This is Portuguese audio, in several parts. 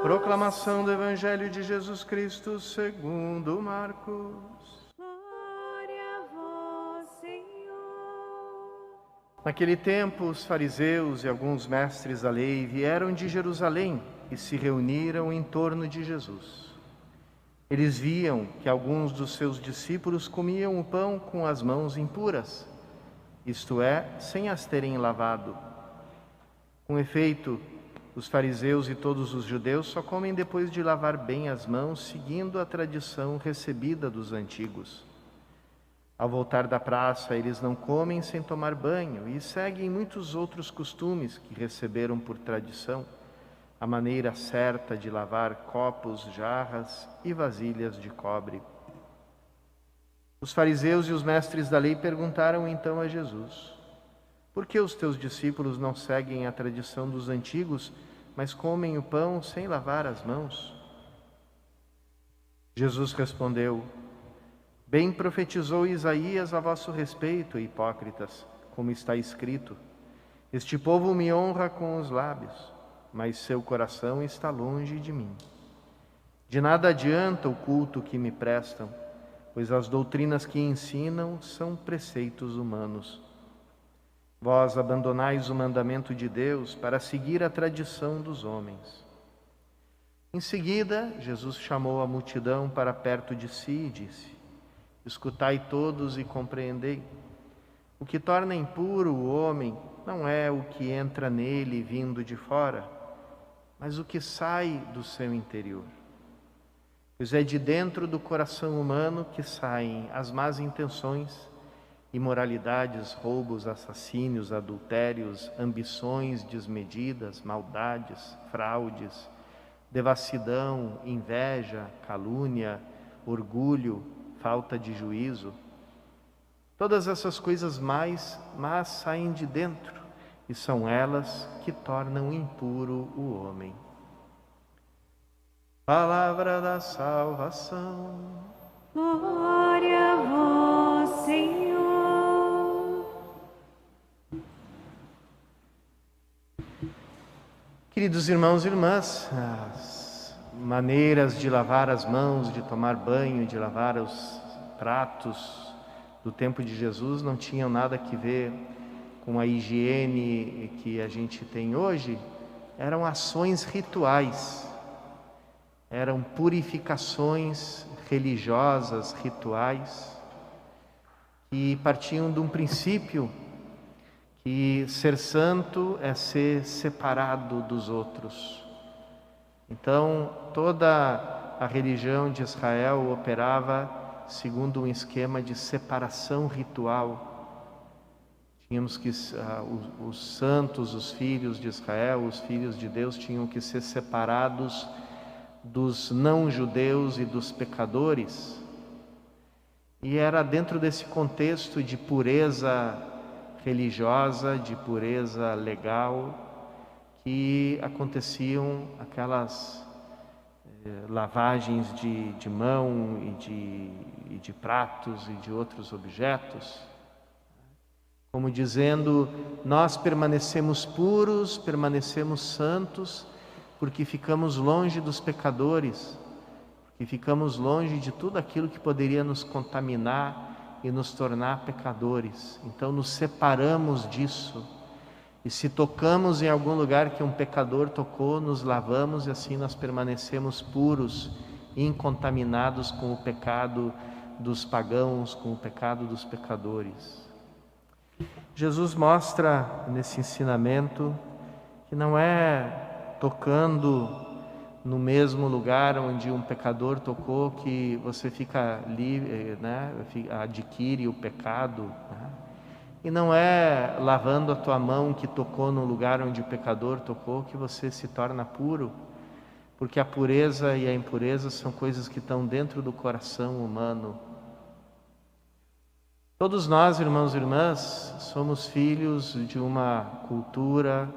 Proclamação do Evangelho de Jesus Cristo segundo Marcos. Glória a vós, Senhor. Naquele tempo, os fariseus e alguns mestres da lei vieram de Jerusalém e se reuniram em torno de Jesus. Eles viam que alguns dos seus discípulos comiam o pão com as mãos impuras, isto é, sem as terem lavado. Com efeito, os fariseus e todos os judeus só comem depois de lavar bem as mãos, seguindo a tradição recebida dos antigos. Ao voltar da praça, eles não comem sem tomar banho e seguem muitos outros costumes que receberam por tradição, a maneira certa de lavar copos, jarras e vasilhas de cobre. Os fariseus e os mestres da lei perguntaram então a Jesus: por que os teus discípulos não seguem a tradição dos antigos, mas comem o pão sem lavar as mãos? Jesus respondeu: bem profetizou Isaías a vosso respeito, hipócritas, como está escrito: este povo me honra com os lábios, mas seu coração está longe de mim. De nada adianta o culto que me prestam, pois as doutrinas que ensinam são preceitos humanos. Vós abandonais o mandamento de Deus para seguir a tradição dos homens. Em seguida, Jesus chamou a multidão para perto de si e disse: escutai todos e compreendei. O que torna impuro o homem não é o que entra nele vindo de fora, mas o que sai do seu interior. Pois é de dentro do coração humano que saem as más intenções, imoralidades, roubos, assassínios, adultérios, ambições desmedidas, maldades, fraudes, devassidão, inveja, calúnia, orgulho, falta de juízo. Todas essas coisas más saem de dentro e são elas que tornam impuro o homem. Palavra da salvação. Glória a vós, Senhor. Queridos irmãos e irmãs, as maneiras de lavar as mãos, de tomar banho, de lavar os pratos do tempo de Jesus não tinham nada a ver com a higiene que a gente tem hoje. Eram ações rituais, eram purificações religiosas, rituais, que partiam de um princípio que ser santo é ser separado dos outros. Então, toda a religião de Israel operava segundo um esquema de separação ritual. Tínhamos que, os santos, os filhos de Israel, os filhos de Deus, tinham que ser separados dos não-judeus e dos pecadores. E era dentro desse contexto de pureza religiosa, de pureza legal, que aconteciam aquelas lavagens de mão e de pratos e de outros objetos, como dizendo: nós permanecemos puros, permanecemos santos, porque ficamos longe dos pecadores, porque ficamos longe de tudo aquilo que poderia nos contaminar e nos tornar pecadores. Então nos separamos disso. E se tocamos em algum lugar que um pecador tocou, nos lavamos e assim nós permanecemos puros, incontaminados com o pecado dos pagãos, com o pecado dos pecadores. Jesus mostra nesse ensinamento que não é tocando no mesmo lugar onde um pecador tocou que você fica livre, adquire o pecado, né? E não é lavando a tua mão que tocou no lugar onde o pecador tocou que você se torna puro, porque a pureza e a impureza são coisas que estão dentro do coração humano. Todos nós, irmãos e irmãs, somos filhos de uma cultura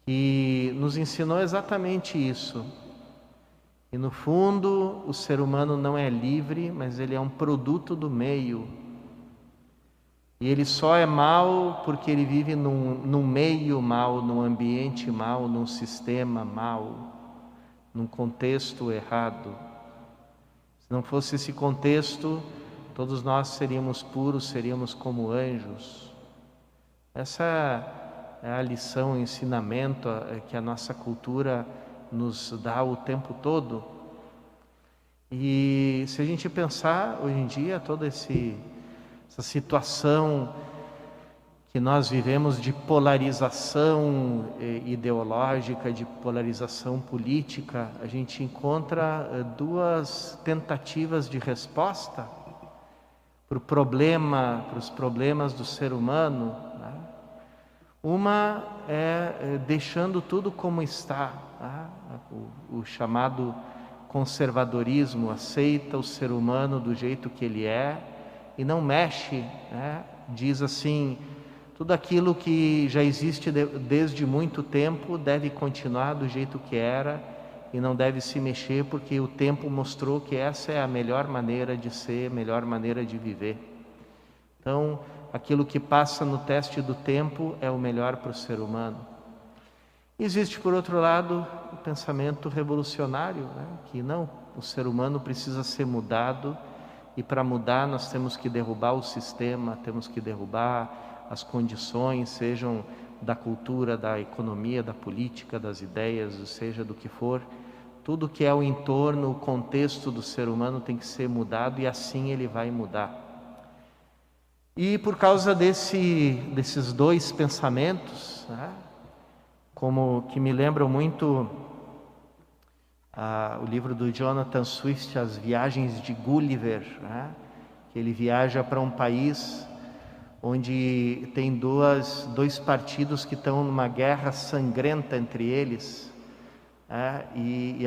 que nos ensinou exatamente isso. E no fundo, o ser humano não é livre, mas ele é um produto do meio. E ele só é mau porque ele vive num meio mau, num ambiente mau, num sistema mau. num contexto errado. Se não fosse esse contexto, todos nós seríamos puros, seríamos como anjos. Essa é a lição, o ensinamento que a nossa cultura nos dá o tempo todo. E se a gente pensar hoje em dia, toda essa situação que nós vivemos de polarização ideológica, de polarização política, a gente encontra duas tentativas de resposta para os problemas do ser humano, né? Uma é deixando tudo como está, né? O chamado conservadorismo aceita o ser humano do jeito que ele é e não mexe, né? Diz assim: tudo aquilo que já existe desde muito tempo deve continuar do jeito que era e não deve se mexer, porque o tempo mostrou que essa é a melhor maneira de ser, a melhor maneira de viver. Então, aquilo que passa no teste do tempo é o melhor para o ser humano. Existe, por outro lado, o pensamento revolucionário, né? Que não, o ser humano precisa ser mudado, e para mudar nós temos que derrubar o sistema, temos que derrubar as condições, sejam da cultura, da economia, da política, das ideias, seja do que for. Tudo que é o entorno, o contexto do ser humano tem que ser mudado, e assim ele vai mudar. E por causa desses dois pensamentos, né, como que me lembram muito o livro do Jonathan Swift, As Viagens de Gulliver, né, que ele viaja para um país onde tem dois partidos que estão numa guerra sangrenta entre eles, e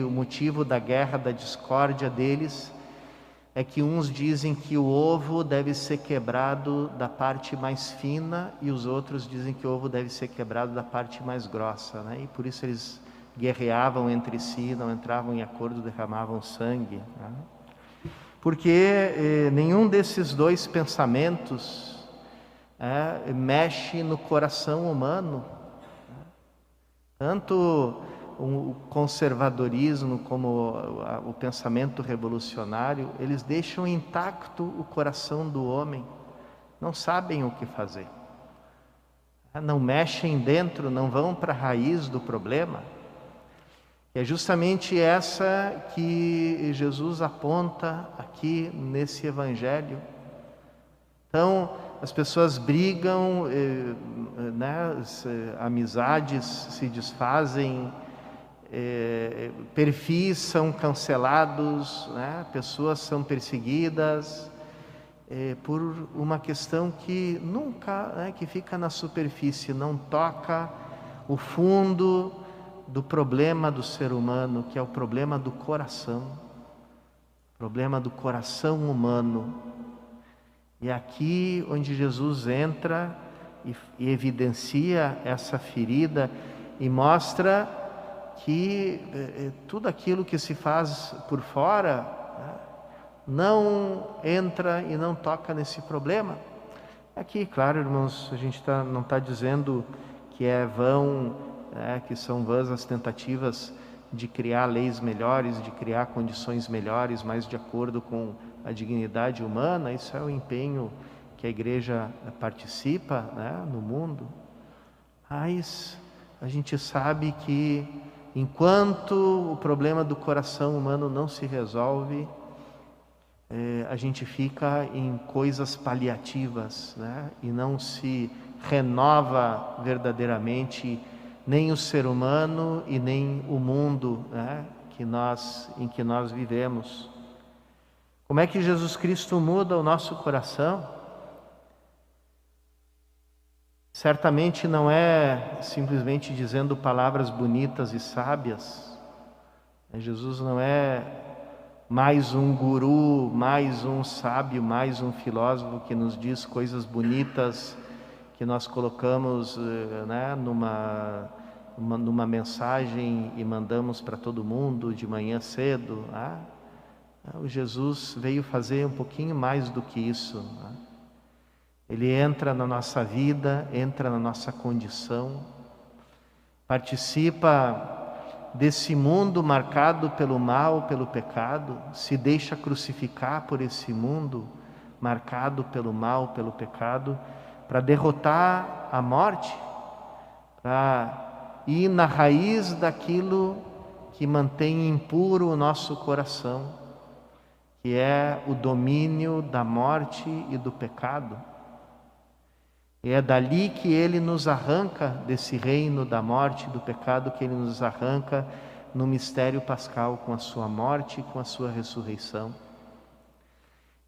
o motivo da guerra, da discórdia deles, é que uns dizem que o ovo deve ser quebrado da parte mais fina e os outros dizem que o ovo deve ser quebrado da parte mais grossa, né? E por isso eles guerreavam entre si, não entravam em acordo, derramavam sangue, né? Porque nenhum desses dois pensamentos mexe no coração humano, né? Tanto o conservadorismo como o pensamento revolucionário, eles deixam intacto o coração do homem, não sabem o que fazer, não mexem dentro, não vão para a raiz do problema. É justamente essa que Jesus aponta aqui nesse Evangelho. Então, as pessoas brigam, né, amizades se desfazem, perfis são cancelados, né, pessoas são perseguidas por uma questão que nunca, né, que fica na superfície, não toca o fundo do problema do ser humano, que é o problema do coração humano. E aqui onde Jesus entra e evidencia essa ferida e mostra que tudo aquilo que se faz por fora, né, não entra e não toca nesse problema. Aqui, claro, irmãos, a gente não está dizendo que é vão, que são vãs as tentativas de criar leis melhores, de criar condições melhores, mais de acordo com a dignidade humana. Isso é o empenho que a igreja participa, né, no mundo. Mas a gente sabe que enquanto o problema do coração humano não se resolve, a gente fica em coisas paliativas, né, e não se renova verdadeiramente nem o ser humano e nem o mundo, né, em que nós vivemos. Como é que Jesus Cristo muda o nosso coração? Certamente não é simplesmente dizendo palavras bonitas e sábias. Jesus não é mais um guru, mais um sábio, mais um filósofo que nos diz coisas bonitas que nós colocamos, né, numa mensagem e mandamos para todo mundo de manhã cedo. O Jesus veio fazer um pouquinho mais do que isso, né? Ele entra na nossa vida, entra na nossa condição, participa desse mundo marcado pelo mal, pelo pecado, se deixa crucificar por esse mundo marcado pelo mal, pelo pecado, para derrotar a morte, para ir na raiz daquilo que mantém impuro o nosso coração, que é o domínio da morte e do pecado. E é dali que Ele nos arranca, desse reino da morte e do pecado, que Ele nos arranca no mistério pascal, com a sua morte e com a sua ressurreição.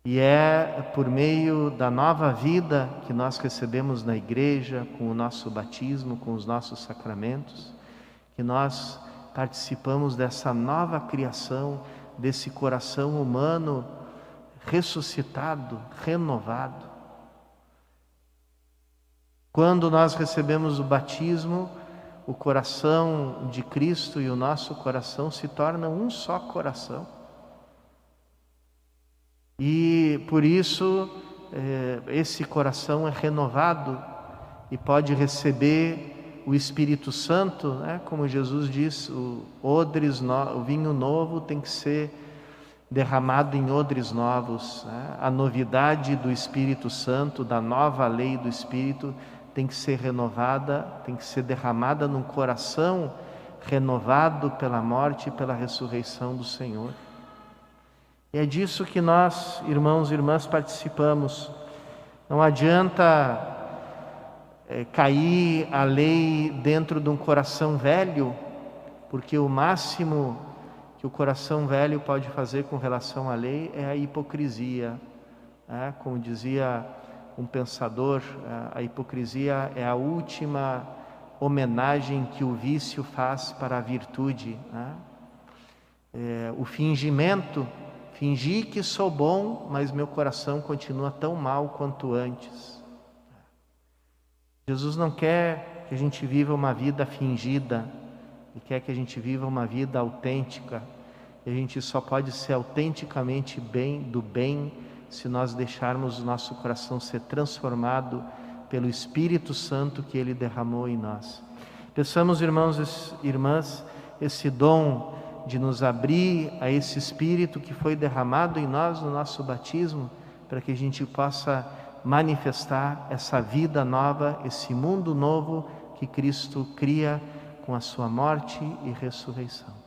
E é por meio da nova vida que nós recebemos na igreja, com o nosso batismo, com os nossos sacramentos, que nós participamos dessa nova criação, desse coração humano ressuscitado, renovado. Quando nós recebemos o batismo, o coração de Cristo e o nosso coração se tornam um só coração. E por isso esse coração é renovado e pode receber o Espírito Santo, né? Como Jesus diz, o vinho novo tem que ser derramado em odres novos, né? A novidade do Espírito Santo, da nova lei do Espírito, tem que ser renovada, tem que ser derramada num coração renovado pela morte e pela ressurreição do Senhor. E é disso que nós, irmãos e irmãs, participamos. Não adianta cair a lei dentro de um coração velho, porque o máximo que o coração velho pode fazer com relação à lei é a hipocrisia. Como dizia um pensador, a hipocrisia é a última homenagem que o vício faz para a virtude, né? O fingimento, fingir que sou bom, mas meu coração continua tão mal quanto antes. Jesus não quer que a gente viva uma vida fingida, Ele quer que a gente viva uma vida autêntica. E a gente só pode ser autenticamente do bem se nós deixarmos o nosso coração ser transformado pelo Espírito Santo que Ele derramou em nós. Peçamos, irmãos e irmãs, esse dom de nos abrir a esse Espírito que foi derramado em nós no nosso batismo, para que a gente possa manifestar essa vida nova, esse mundo novo que Cristo cria com a sua morte e ressurreição.